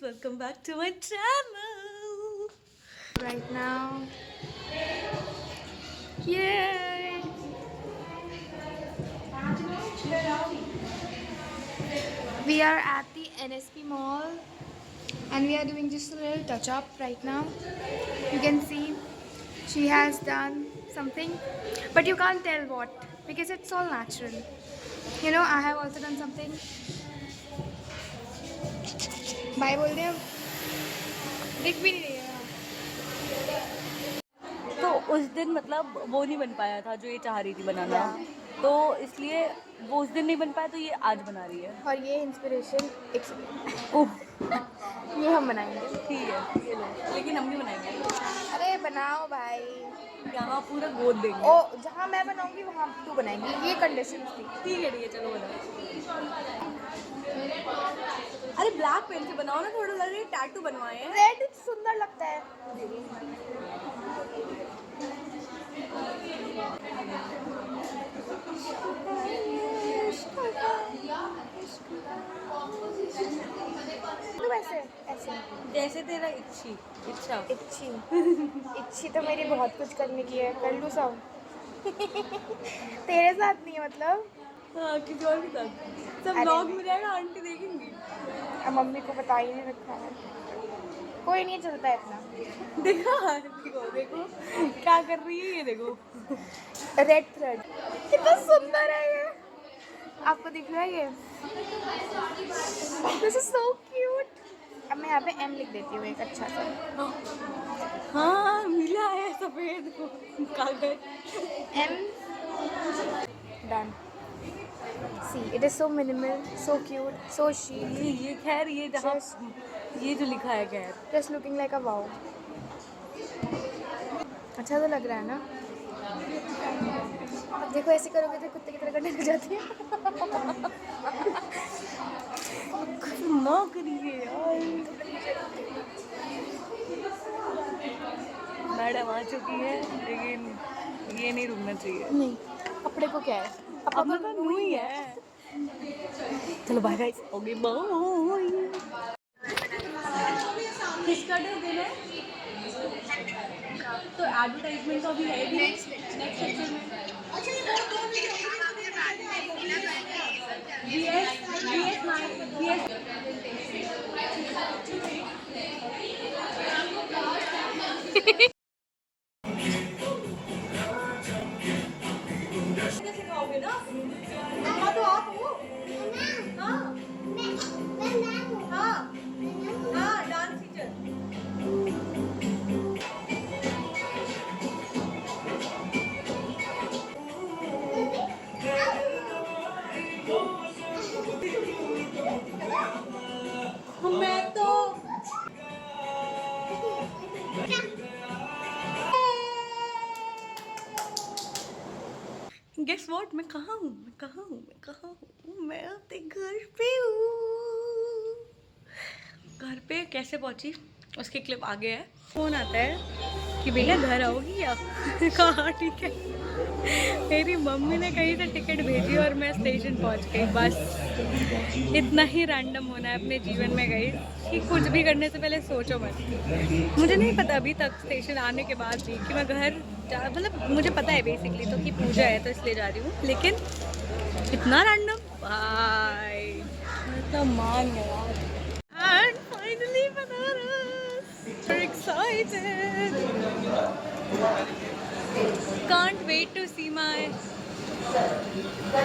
welcome back to my channel. Right now, yay! We are at the NSP Mall and we are doing just a little touch up right now. You can see she has done something, but you can't tell what because it's all natural. You know, I have also done something. Bye बोल दे अब दिख भी नहीं रही है। तो उस दिन मतलब वो नहीं बन पाया था जो ये चाह रही थी बनाना, तो इसलिए वो उस दिन नहीं बन पाया तो ये आज बना रही है। और ये इंस्पिरेशन ओह ये हम बनाएंगे। ठीक है, ये लो, लेकिन हम नहीं बनाएंगे। अरे बनाओ भाई। यहाँ पूरा गोद देंगे। ओ जहाँ मैं बनाऊंगी वहाँ तू बनाएंगी, ये कंडीशन थी। ठीक है चलो बनाओ। अरे ब्लैक पेन से बनाओ ना, थोड़ा लग रहा है टैटू बनवाए हैं। रेड सुंदर लगता है। ऐसे ऐसे जैसे तेरा इच्छा इच्छी तो मेरी बहुत कुछ करने की है, कर लूँ सब। तेरे साथ नहीं है मतलब। हाँ किसी और के साथ सब व्लॉग में रहेगा, आंटी देखेंगी। अब मम्मी को बता ही नहीं रखा है, कोई नहीं चलता है इतना। देखो क्या कर रही है ये, देखो रेड थ्रेड कितना सुंदर है ये, आपको दिख रहा है ये? This is so cute. अब मैं यहाँ पे एम लिख देती हूँ एक अच्छा सा। हाँ मिला है सफेद कागज। Am done. See it is so minimal, so cute, so chic. ये खैर ये जहाँ ये जो लिखा है खैर just looking like a wow. अच्छा तो लग रहा है ना? अब देखो ऐसे करोगे तो कुत्ते की तरह करने लग जाती है। ना करिए यार। मैडम आ चुकी है लेकिन ये नहीं रुकना चाहिए। नहीं अपने को क्या है, अपना तो न्यू ही है। चलो बाय गाइस, ओके बाय। किसका डे देना है? तो एडवर्टाइजमेंट तो अभी है भी नेक्स्ट लेक्चर में। अच्छा ये बहुत दो सिखाओगे ना? मम्मा तो आप हो। हाँ हाँ हाँ डांस टीचर। मैं तो गेस व्हाट, मैं कहाँ हूँ मैं अपने घर पे हूँ। घर पे कैसे पहुँची उसकी क्लिप आगे है। फोन आता है कि बेटा घर आओगी या कहाँ। ठीक है, मेरी मम्मी ने कहीं से टिकट भेजी और मैं स्टेशन पहुँच गई। बस इतना ही रैंडम होना है अपने जीवन में गई कि कुछ भी करने से पहले सोचो मत। मुझे नहीं पता अभी तक स्टेशन आने के बाद भी कि मैं घर मतलब मुझे पता है बेसिकली तो कि पूजा है तो इसलिए जा रही हूँ, लेकिन इतना रैंडम भाई तो मान गया। And finally Banaras, so excited, can't wait to see my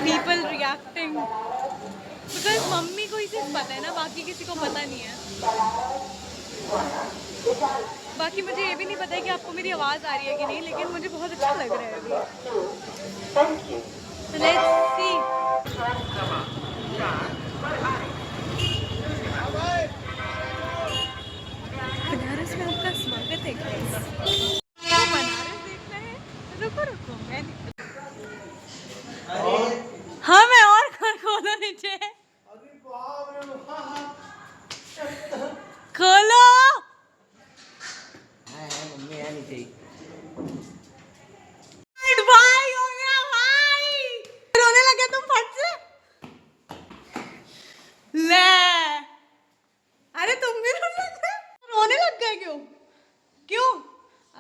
people reacting because mummy को ही सिर्फ पता है ना, बाकी किसी को पता नहीं है। बाकी मुझे ये भी नहीं पता है कि आपको मेरी आवाज़ आ रही है कि नहीं, लेकिन मुझे बहुत अच्छा लग रहा है अभी। So let's see. बनारस में आपका स्वागत है गाइस। तो बनारस देखना है, रुको मैं हाँ मैं और खोलो नीचे खोलो। भाई हो गया भाई, रोने लगे तुम फट से।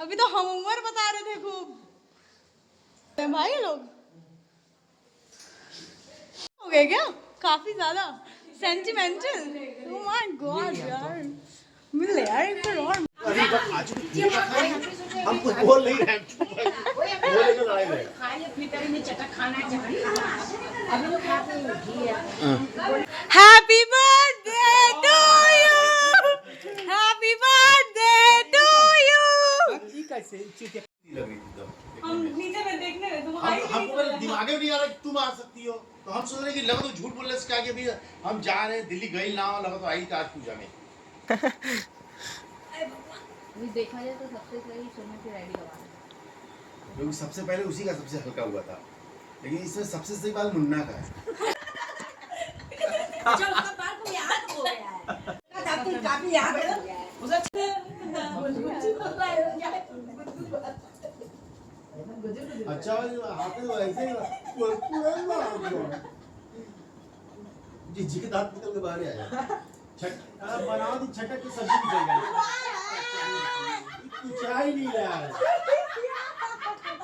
अभी तो हम उम्र बता रहे थे खूब भाई लोग हो गए क्या काफी ज्यादा सेंटिमेंटल। ओह माय गॉड यार मिल यार एक बार और हम कुछ बोल नहीं रहे बोले तो लड़ाई रहेगा। Happy birthday to you happy birthday to you. हम नीचे में देखने में तुम आई हमको दिमाग में नहीं आ रहा कि तुम आ सकती हो, तो हम सोच रहे कि लगा तो झूठ बोलने से क्या कि अभी हम जा रहे हैं दिल्ली गई ना हो, लगा तो आई आज पूजा में। देखा जाए तो सबसे सही सोने की रेडी करवाना, क्योंकि सबसे पहले उसी का सबसे हल्का हुआ था, लेकिन इसमें सबसे सही बात मुन्ना का है। उसका बाल को याद हो गया है, काफी याद है अच्छा हाथ में ऐसे ही जी के दांत निकल के बाहर आया। बना दी छटक की सब्जी निकल गई, कुछ आ ही नहीं रहा है,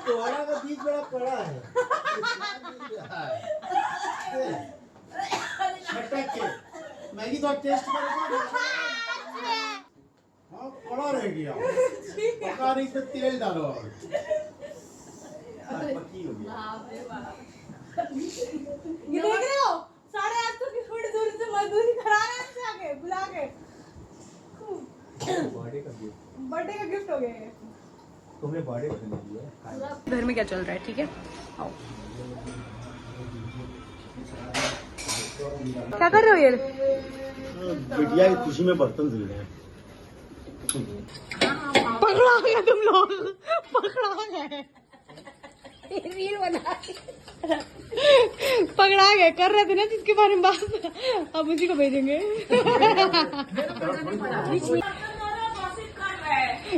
तोहरा का बीज बड़ा पड़ा है छटक के मैगी तो टेस्ट करो। हाँ पड़ा रह गया, पका नहीं तो तेल डालो पक्की हो गया। ये देख रहे हो 8:30 की थोड़ी दूर से मजदूरी करा रहे हैं आके बुला के। बर्थडे का गिफ्ट हो गया ये। तुमने बर्थडे बता दिया। घर में क्या चल रहा है ठीक है आओ। क्या कर रहे हो ये बिटिया की खुशी में बर्तन धुल रहे हैं। पकड़ा गया तुम लोग पकड़ा गए रील बना पकड़ा गए कर रहे थे ना जिसके बारे में बात अब उसी को भेजेंगे।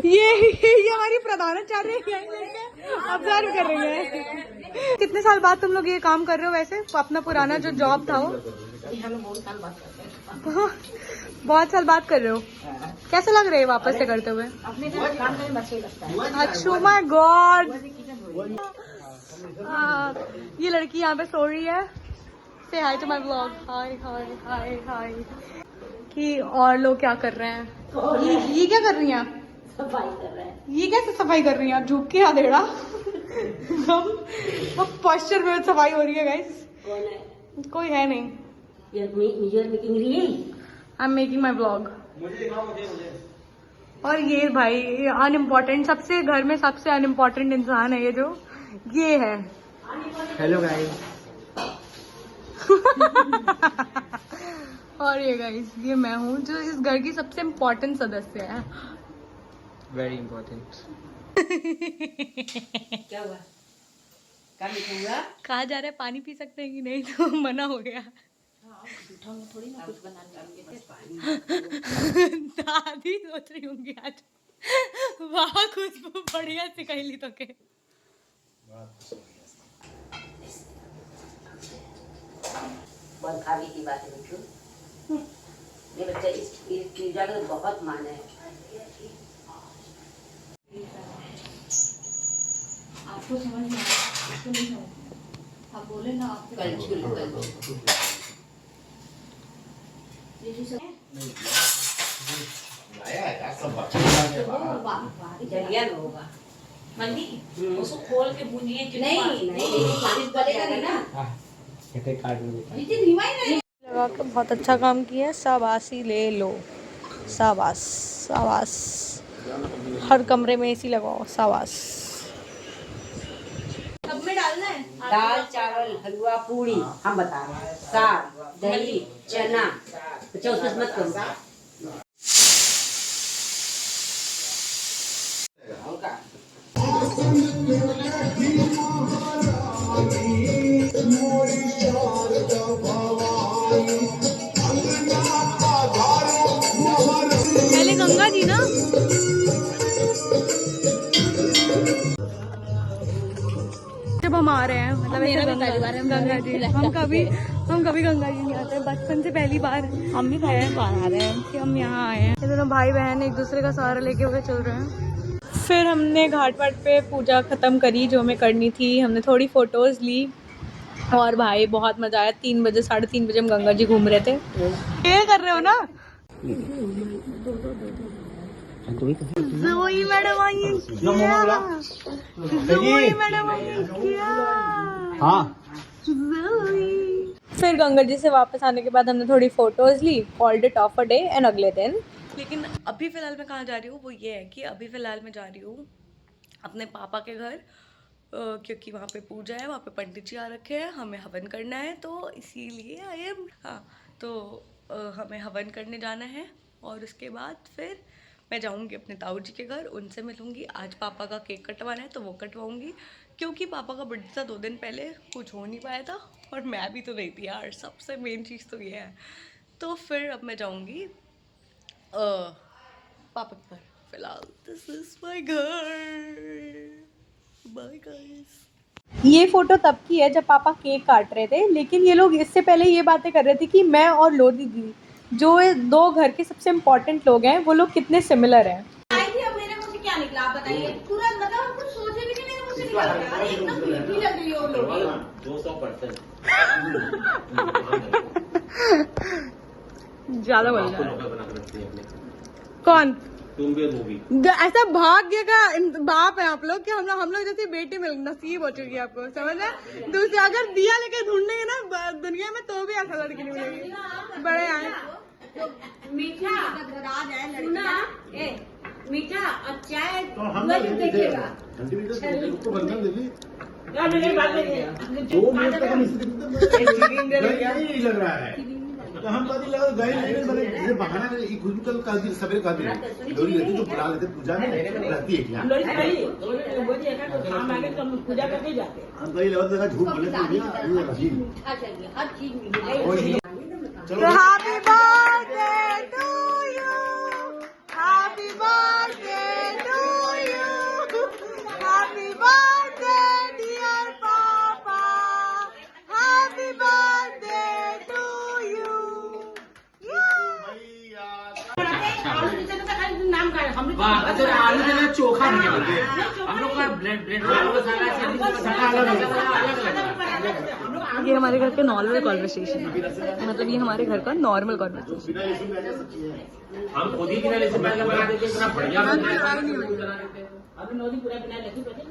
ये हमारी प्रधानाचार्य ऑब्जर्व कर रही है। कितने साल बाद तुम लोग ये काम कर रहे हो वैसे अपना पुराना जो जॉब था वो बहुत साल बाद कर रहे हो कैसे लग रहे हैं वापस से करते हुए? अच्छा माय गॉड ये लड़की यहाँ पे सो रही है। से हाय टू माय ब्लॉग। हाय हाय हाय हाय। कि और लोग क्या कर रहे हैं? ये क्या कर रही हैं? सफाई कर रहे हैं। ये कैसे सफाई कर रही हैं? झुक के आधेड़ा वो पोस्चर में सफाई हो रही है गाइस। कौन है? कोई है नहीं। I am making my blog. और ये भाई अनइम्पोर्टेंट सबसे घर में सबसे अनइम्पोर्टेंट इंसान है ये जो ये है। Hello guys. और ये गाइस ये मैं हूँ जो इस घर की सबसे इम्पोर्टेंट सदस्य है। Very important. क्या हुआ? क्या लिखूंगा? कहा जा रहा है पानी पी सकते हैं कि नहीं तो मना हो गया। जूठा में थोड़ी ना कुछ बनाने जाएंगे। दादी सोच रही होंगी आज वाह खुशबू बढ़िया सिखाई ली तो के। बहुत खावी की बात है बिट्टू। ये बच्चा इस पूजा का बहुत मान है। आपको समझ में आपको नहीं समझ आप बोले ना आपको कल जलिया होगा मंदी उसको खोल के भूनिए नहीं गलेगा नहीं ना लगा के बहुत अच्छा काम किया। शाबाशी ले लो शाबाश शाबाश। हर कमरे में एसी लगाओ शाबाश। सब में डालना है दाल चावल हलवा पूरी हम बता रहे हैं साग दही चना अच्छा उसमें मत करो हल्का पहले गंगा जी ना जब हम आ रहे हैं मतलब ऐसे गंगा जी हम कभी गंगा जी नहीं आते बचपन से पहली बार हम भी पहले बार आ रहे हैं कि हम यहाँ आए हैं। ये दोनों भाई बहन एक दूसरे का सहारा लेके हुए चल रहे हैं। फिर हमने घाट वाट पे पूजा ख़त्म करी जो हमें करनी थी, हमने थोड़ी फ़ोटोज़ ली और भाई बहुत मज़ा आया। 3 बजे 3:30 बजे हम गंगा जी घूम रहे थे। ये कर रहे हो ना? ज़ोई मैडम आई हैं क्या? ज़ोई मैडम आई हैं क्या? ज़ोई। फिर गंगा जी से वापस आने के बाद हमने थोड़ी फ़ोटोज़ ली, called it off a day and अगले दिन। लेकिन अभी फ़िलहाल मैं कहाँ जा रही हूँ वो ये है कि अभी फ़िलहाल मैं जा रही हूँ अपने पापा के घर, क्योंकि वहाँ पे पूजा है, वहाँ पे पंडित जी आ रखे हैं, हमें हवन करना है, तो इसीलिए आई एम तो हमें हवन करने जाना है और उसके बाद फिर मैं जाऊँगी अपने ताऊ जी के घर, उनसे मिलूँगी। आज पापा का केक कटवाना है तो वो कटवाऊँगी, क्योंकि पापा का बर्थडे था 2 दिन पहले, कुछ हो नहीं पाया था और मैं भी तो नहीं थी यार, सबसे मेन चीज़ तो ये है। तो फिर अब मैं जाऊँगी पापा के घर। फिलहाल दिस इज माय घर, बाय गाइस। ये फोटो तब की है जब पापा केक काट रहे थे, लेकिन ये लोग इससे पहले ये बातें कर रहे थे कि मैं और लोधी दीदी, जो ये 2 घर के सबसे इम्पोर्टेंट लोग हैं, वो लोग कितने सिमिलर हैं। आई थी, अब मेरे मुंह से क्या निकला आप बताइए। पूरा मतलब कुछ सोचे भी नहीं, मेरे मुंह से निकल गया। अरे एकदम मीठी लग रही हो लोग। 200% ज्यादा बोल रहा है। कौन? तुम भी मूवी ऐसा भाग्य का बाप है आप लोग कि हम लोग जैसे बेटी मिल नसीब हो चुकी है आपको, समझ रहे? दूसरे अगर दिया लेके ढूंढेंगे ना दुनिया में तो भी ऐसा लड़की नहीं मिलेगी। बड़े आए मीठा राज है लड़कियां। मीठा और चाय तो हम देखेगा को बंधन देगी 2 मिनट तक हम इसी लग रहा है। तो हम बात लगा गए, लेकिन मैंने बहाना खुद कल कल सवेरे कहा डोरी रहती तो बुला लेते पूजा में रहती है क्या हम गई लगा देखा झूठ बोले हर चीज मिलेगी। चलो happy birthday to you, happy birthday to you, happy birthday dear papa, happy birthday to you. नाम का हम आलू के साथ चोखा नहीं बनते, हम लोग का ब्रेड ये हमारे घर के नॉर्मल कॉन्वर्सेशन है, मतलब ये हमारे घर का नॉर्मल कॉन्वर्सेशन। हम खुद ही किनारे से पहले बना देते, इतना बढ़िया बना देते। अभी नौदी पूरा बिना लगी बचे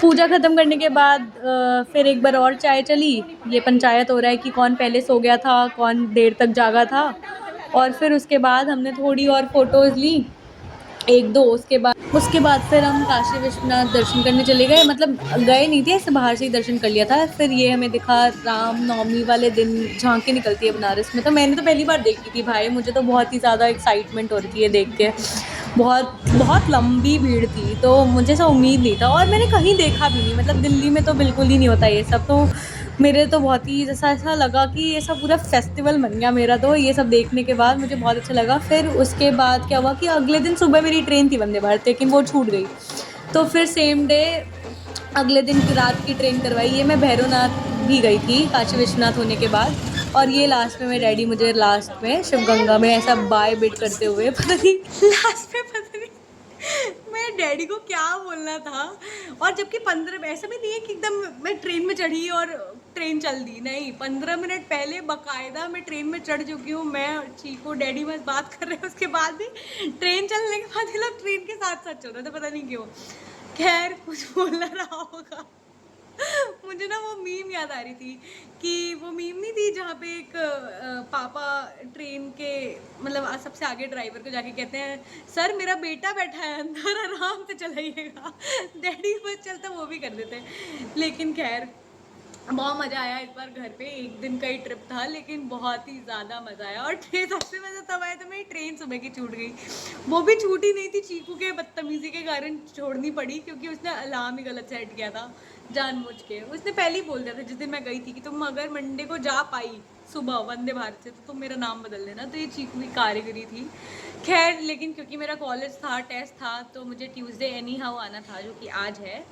पूजा ख़त्म करने के बाद फिर एक बार और चाय चली। ये पंचायत हो रहा है कि कौन पहले सो गया था, कौन देर तक जागा था। और फिर उसके बाद हमने थोड़ी और फ़ोटोज़ ली, 1-2। उसके बाद फिर हम काशी विश्वनाथ दर्शन करने चले गए, मतलब गए नहीं थे, ऐसे बाहर से ही दर्शन कर लिया था। फिर ये हमें दिखा राम नवमी वाले दिन झांकी निकलती है बनारस में, तो मैंने तो पहली बार देखी थी भाई, मुझे तो बहुत ही ज़्यादा एक्साइटमेंट हो रही थी ये देख के। बहुत लंबी भीड़ थी, तो मुझे ऐसा उम्मीद नहीं था और मैंने कहीं देखा भी नहीं, मतलब दिल्ली में तो बिल्कुल ही नहीं होता ये सब। तो मेरे तो बहुत ही जैसा ऐसा लगा कि ये सब पूरा फेस्टिवल बन गया मेरा, तो ये सब देखने के बाद मुझे बहुत अच्छा लगा। फिर उसके बाद क्या हुआ कि अगले दिन सुबह मेरी ट्रेन थी वंदे भारत, लेकिन वो छूट गई। तो फिर सेम डे अगले दिन की रात की ट्रेन करवाई। ये मैं भैरवनाथ भी गई थी काशी विश्वनाथ होने के बाद, और ये लास्ट में मेरे डैडी मुझे लास्ट में शिवगंगा में ऐसा बाय बिट करते हुए, पता नहीं लास्ट में पता नहीं मेरे डैडी को क्या बोलना था। और जबकि 15 ऐसा भी नहीं है कि एकदम मैं ट्रेन में चढ़ी और ट्रेन चल दी, नहीं, 15 मिनट पहले बाकायदा मैं ट्रेन में चढ़ चुकी हूँ। मैं चीको डैडी बस बात कर रहे हैं, उसके बाद भी ट्रेन चलने के बाद ये लोग ट्रेन के साथ साथ चल रहे थे, पता नहीं क्यों। खैर कुछ बोल रहा होगा। मुझे ना वो मीम याद आ रही थी कि वो मीम नहीं थी जहाँ पे एक पापा ट्रेन के मतलब सबसे आगे ड्राइवर को जाके कहते हैं सर मेरा बेटा बैठा है अंदर आराम से चलाइएगा। डैडी बस चलता वो भी कर देते। लेकिन खैर बहुत मज़ा आया इस बार घर पे, एक दिन का ही ट्रिप था लेकिन बहुत ही ज़्यादा मज़ा आया। और ट्रेन सबसे मज़ा तब आया तो मेरी ट्रेन सुबह की छूट गई, वो भी छूटी नहीं थी, चीकू के बदतमीज़ी के कारण छोड़नी पड़ी क्योंकि उसने अलार्म ही गलत सेट किया था जानबूझ के। उसने पहले ही बोल दिया था जिस दिन मैं गई थी कि तुम अगर मंडे को जा पाई सुबह वंदे भारत से तो तुम मेरा नाम बदल देना। तो ये चीकू की कारीगरी थी। खैर लेकिन क्योंकि मेरा कॉलेज था, टेस्ट था, तो मुझे ट्यूसडे एनी हाउ आना था जो कि आज है।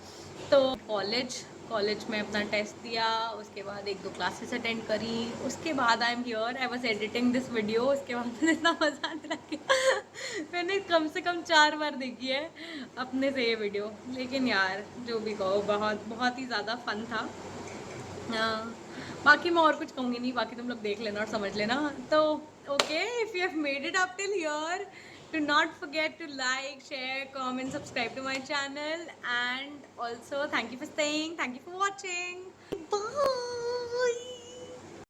तो कॉलेज में अपना टेस्ट दिया, उसके बाद 1-2 क्लासेस अटेंड करी, उसके बाद I am here, I was editing this video. उसके बाद मुझे इतना मज़ा आने लग गया, मैंने कम से कम 4 बार देखी है अपने से ये वीडियो। लेकिन यार जो भी कहो बहुत ही ज़्यादा फन था। बाकी मैं और कुछ कहूँगी नहीं, बाकी तुम लोग देख लेना और समझ लेना। तो okay, if you have made it up till here, do not forget to like, share, comment, subscribe to my channel, and also thank you for staying, thank you for watching.